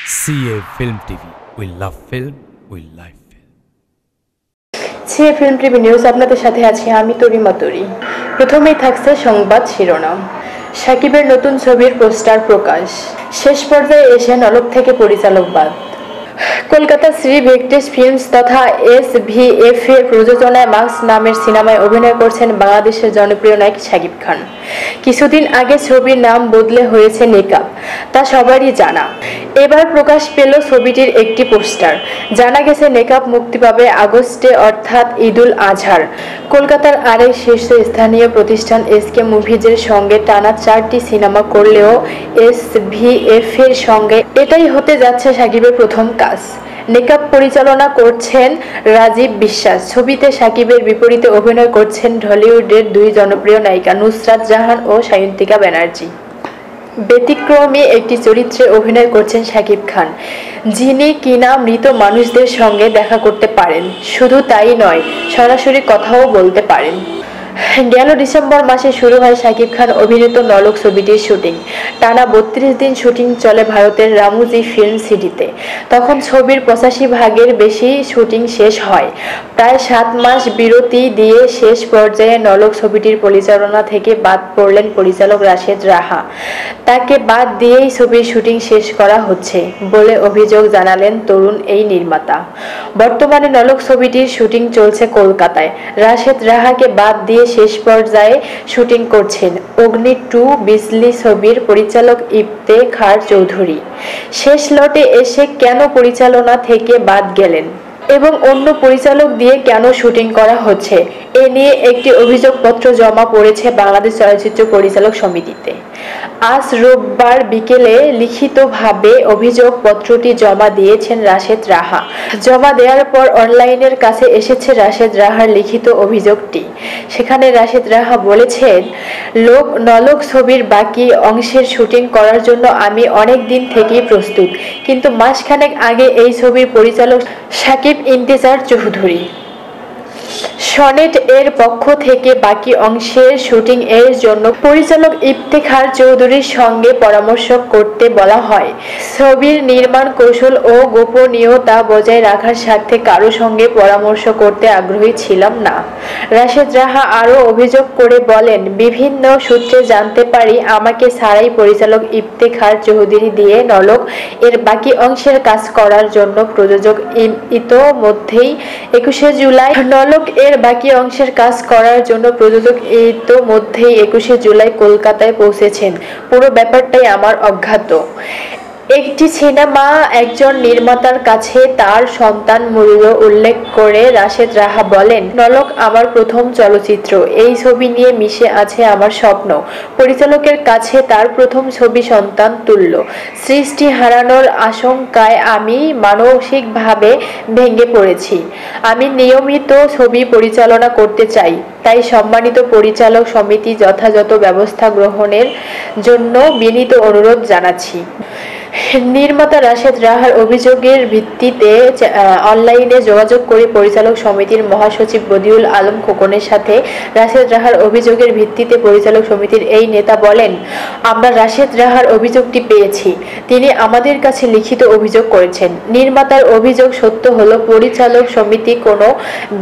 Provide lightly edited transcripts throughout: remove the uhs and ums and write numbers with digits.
CA Film TV. We love film, we live film. CA Film TV news আপনাদের সাথে আছি আমি তরিমা তরি। প্রথমেই থাকছে সংবাদ শিরোনাম। সাকিবের নতুন ছবির পোস্টার প্রকাশ। শেষ পর্যায়ে এসে নলক থেকে পরিচালক বাদ। কলকাতা শ্রী ভেঙ্কটেশ ফিল্মস তথা SVF এর প্রযোজনায় মাস্ক নামের সিনেমায় অভিনয় করছেন বাংলাদেশের জনপ্রিয় নায়ক শাকিব খান। কিছুদিন আগে ছবির নাম বদলে হয়েছে নেকাব, তা সবারই জানা। এবার প্রকাশ পেল ছবিটির একটি পোস্টার। জানা গেছে নেকাব মুক্তি পাবে আগস্টে, অর্থাৎ ঈদুল আজহার। কলকাতার আরেক শীর্ষস্থানীয় প্রতিষ্ঠান SK মুভিজের সঙ্গে টানা 4টি সিনেমা করলেও SVF এর সঙ্গে এটাই হতে যাচ্ছে শাকিবের প্রথম কাজ। নেকাব পরিচালনা করছেন রাজীব বিশ্বাস। ছবিতে শাকিবের বিপরীতে অভিনয় করছেন ঢলিউডের দুই জনপ্রিয় নায়িকা নুসরাত জাহান ও সায়ন্তিকা ব্যানার্জি। ব্যতিক্রমী একটি চরিত্রে অভিনয় করছেন শাকিব খান, যিনি কিনা মৃত মানুষদের সঙ্গে দেখা করতে পারেন। শুধু তাই নয়, সরাসরি কথাও বলতে পারেন। গেল ডিসেম্বর মাসে শুরু হয় শাকিব খান অভিনীত নলক ছবিটির শুটিং। টানা 32 দিন শুটিং চলে ভারতের রামোজি ফিল্ম সিটিতে। তখন ছবির 85% বেশি শুটিং শেষ হয়। প্রায় 7 মাস বিরতি দিয়ে শেষ পর্যায়ে নলক ছবিটির পরিচালনা থেকে বাদ পড়লেন পরিচালক রাশেদ রাহা। তাকে বাদ দিয়েই ছবির শুটিং শেষ করা হচ্ছে বলে অভিযোগ জানালেন তরুণ এই নির্মাতা। বর্তমানে নলক ছবিটির শুটিং চলছে কলকাতায়। রাশেদ রাহাকে বাদ দিয়ে শেষ পর্যায়ে শুটিং করছেন অগ্নি 2 বিজলি ছবির পরিচালক ইফতেখার চৌধুরী। শেষ লটে এসে কেন পরিচালনা থেকে বাদ গেলেন এবং অন্য পরিচালক দিয়ে কেন শুটিং করা হচ্ছে, এ নিয়ে একটি অভিযোগপত্র জমা পড়েছে বাংলাদেশ চলচ্চিত্র পরিচালক সমিতিতে। আজ রোববার বিকেলে লিখিতভাবে অভিযোগপত্রটি জমা দিয়েছেন রাশেদ রাহা। জমা দেওয়ার পর অনলাইনের কাছে এসেছে রাশেদ রাহার লিখিত অভিযোগটি। সেখানে রাশেদ রাহা বলেছেন, নলক ছবির বাকি অংশের শুটিং করার জন্য আমি অনেক দিন থেকেই প্রস্তুত, কিন্তু মাসখানেক আগে এই ছবির পরিচালক সাকিব ইন্তেজার চৌধুরী সনেট এর পক্ষ থেকে বাকি অংশের শুটিং এর জন্য পরিচালক ইফতেখার চৌধুরীর সঙ্গে পরামর্শ করতে বলা হয়। ছবির নির্মাণ কৌশল ও গোপনীয়তা বজায় রাখার স্বার্থে কারো সঙ্গে পরামর্শ করতে আগ্রহী ছিলাম না। রাশেদ রাহা আরও অভিযোগ করে বলেন, বিভিন্ন সূত্রে জানতে পারি আমাকে ছাড়াই পরিচালক ইফতেখার চৌধুরী দিয়ে নলক এর বাকি অংশের কাজ করার জন্য প্রযোজক ইতোমধ্যেই 21শে জুলাই নলক এর বাকি অংশের কাজ করার জন্য প্রযোজক ইতোমধ্যেই 21শে জুলাই কলকাতায় পৌঁছেছেন। পুরো ব্যাপারটাই আমার অজ্ঞাত। একটি সিনেমা একজন নির্মাতার কাছে তার সন্তান মূল্য উল্লেখ করে রাশেদ রাহা বলেন, নলক আমার প্রথম চলচ্চিত্র। এই ছবি নিয়ে মিশে আছে আমার স্বপ্ন। পরিচালকের কাছে তার প্রথম ছবি সন্তান তুল্য। সৃষ্টি হারানোর আশঙ্কায় আমি মানসিকভাবে ভেঙে পড়েছি। আমি নিয়মিত ছবি পরিচালনা করতে চাই, তাই সম্মানিত পরিচালক সমিতি যথাযথ ব্যবস্থা গ্রহণের জন্য বিনীত অনুরোধ জানাচ্ছি। নির্মাতা রাশেদ রাহার অভিযোগের ভিত্তিতে অনলাইনে যোগাযোগ করে পরিচালক সমিতির মহাসচিব বদিউল আলম খোকনের সাথে রাশেদ রাহার অভিযোগের ভিত্তিতে পরিচালক সমিতির এই নেতা বলেন, আমরা রাশেদ রাহার অভিযোগটি পেয়েছি। তিনি আমাদের কাছে লিখিত অভিযোগ করেছেন। নির্মাতার অভিযোগ সত্য হলো পরিচালক সমিতি কোনো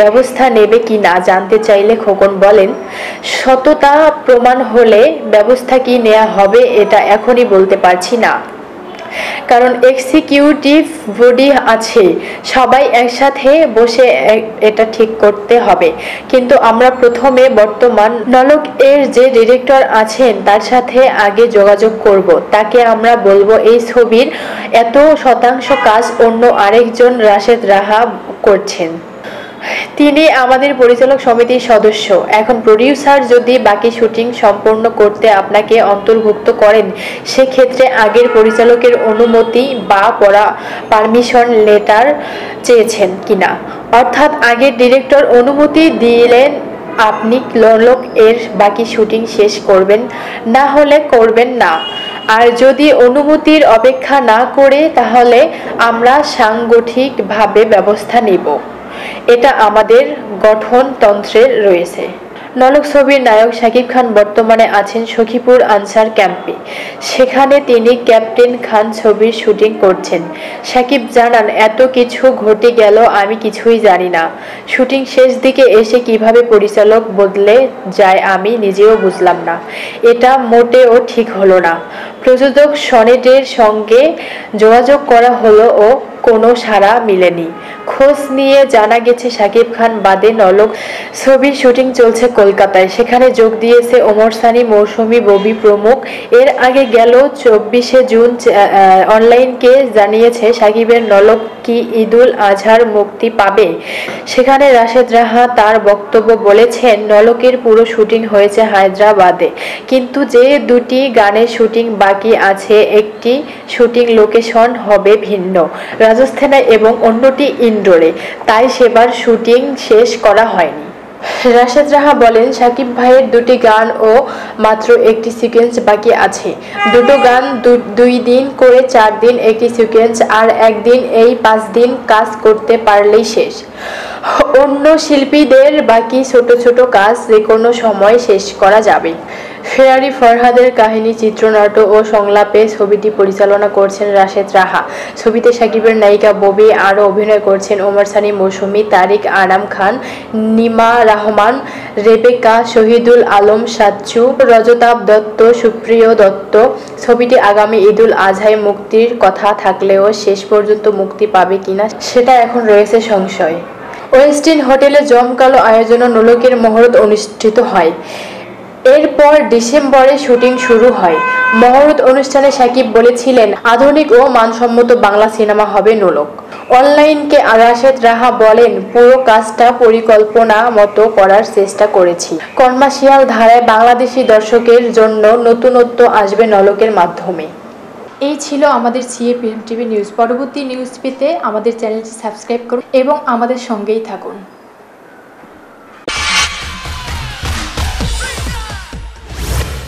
ব্যবস্থা নেবে কি না জানতে চাইলে খোকন বলেন, সততা প্রমাণ হলে ব্যবস্থা কি নেওয়া হবে এটা এখনই বলতে পারছি না, কারণ এক্সিকিউটিভ বডি আছে, সবাই একসাথে বসে এটা ঠিক করতে হবে। কিন্তু আমরা প্রথমে বর্তমান নলক এর যে ডিরেক্টর আছেন তার সাথে আগে যোগাযোগ করব। তাকে আমরা বলবো এই ছবির এত শতাংশ কাজ অন্য আরেকজন রাশেদ রাহা করছেন। তিনি আমাদের পরিচালক সমিতির সদস্য। এখন প্রডিউসার যদি বাকি শুটিং সম্পন্ন করতে আপনাকে অন্তর্ভুক্ত করেন, সেক্ষেত্রে আগের পরিচালকের অনুমতি বা পারমিশন লেটার চেয়েছেন কিনা, অর্থাৎ আগের ডিরেক্টর অনুমতি দিলেন আপনি নলক এর বাকি শুটিং শেষ করবেন, না হলে করবেন না। আর যদি অনুমতির অপেক্ষা না করে, তাহলে আমরা সাংগঠনিকভাবে ব্যবস্থা নেব। এটা আমাদের গঠনতন্ত্রে রয়েছে। নলক ছবির নায়ক শাকিব খান বর্তমানে আছেন সখীপুর আনসার ক্যাম্পে। সেখানে তিনি ক্যাপ্টেন খান ছবির শুটিং করছেন। শাকিব জানান, এত কিছু ঘটে গেল, আমি কিছুই জানি না। শুটিং শেষ দিকে এসে কিভাবে পরিচালক বদলে যায় আমি নিজেও বুঝলাম না। এটা মোটেও ঠিক হলো না। প্রযোজক সনেটের সঙ্গে যোগাযোগ করা হলো ও কোনো সাড়া মিলেনি। খোঁজ নিয়ে জানা গেছে শাকিব খান বাদে নলক ছবির শুটিং চলছে কলকাতায়। সেখানে যোগ দিয়েছে ওমর সানি, মৌসুমী, ববি প্রমুখ। এর আগে গেল 24শে জুন অনলাইনকে জানিয়েছে শাকিবের নলক কি ঈদুল আজহার মুক্তি পাবে। সেখানে রাশেদ রাহা তার বক্তব্য বলেছেন, নলকের পুরো শুটিং হয়েছে হায়দ্রাবাদে, কিন্তু যে দুটি গানের শুটিং বাকি আছে, একটি শুটিং লোকেশন হবে ভিন্ন রাজস্থানে এবং অন্যটি ইন্ডোরে, তাই সেবার শুটিং শেষ করা হয়নি। রাশেদ রাহা বলেন, শাকিব ভাইয়ের দুটি গান ও মাত্র একটি সিকোয়েন্স বাকি আছে। দুটো গান 2 দিন করে 4 দিন একটি সিকোয়েন্স, আর একদিন, এই 5 দিন কাজ করতে পারলেই শেষ। অন্য শিল্পীদের বাকি ছোট ছোট কাজ যে কোনো সময় শেষ করা যাবে। ফেরারি ফরহাদের কাহিনী, চিত্রনাট্য ও সংলাপে ছবিটি পরিচালনা করছেন রাশেদ রাহা। ছবিতে শাকিবের নায়িকা ববি, আরও অভিনয় করছেন ওমর সানি, মৌসুমী, তারিক আনাম খান, নিমা রহমান, রেবেকা, শহীদুল আলম সাচ্চু, রজতাভ দত্ত, সুপ্রিয় দত্ত। ছবিটি আগামী ঈদুল আজহায় মুক্তির কথা থাকলেও শেষ পর্যন্ত মুক্তি পাবে কিনা সেটা এখন রয়েছে সংশয়। ওয়েস্টিন হোটেলে জমকালো আয়োজনে নলকের মহরত অনুষ্ঠিত হয়। এরপর ডিসেম্বরে শুটিং শুরু হয়। মহরত অনুষ্ঠানে শাকিব বলেছিলেন, আধুনিক ও মানসম্মত বাংলা সিনেমা হবে নলক। অনলাইনকে রাশেদ রাহা বলেন, পুরো কাজটা পরিকল্পনা মতো করার চেষ্টা করেছি। কমার্শিয়াল ধারায় বাংলাদেশি দর্শকের জন্য নতুনত্ব আসবে নলকের মাধ্যমে। এই ছিল আমাদের সিএপিএম টিভি নিউজ। পরবর্তী নিউজ পেতে আমাদের চ্যানেলটি সাবস্ক্রাইব করুন এবং আমাদের সঙ্গেই থাকুন।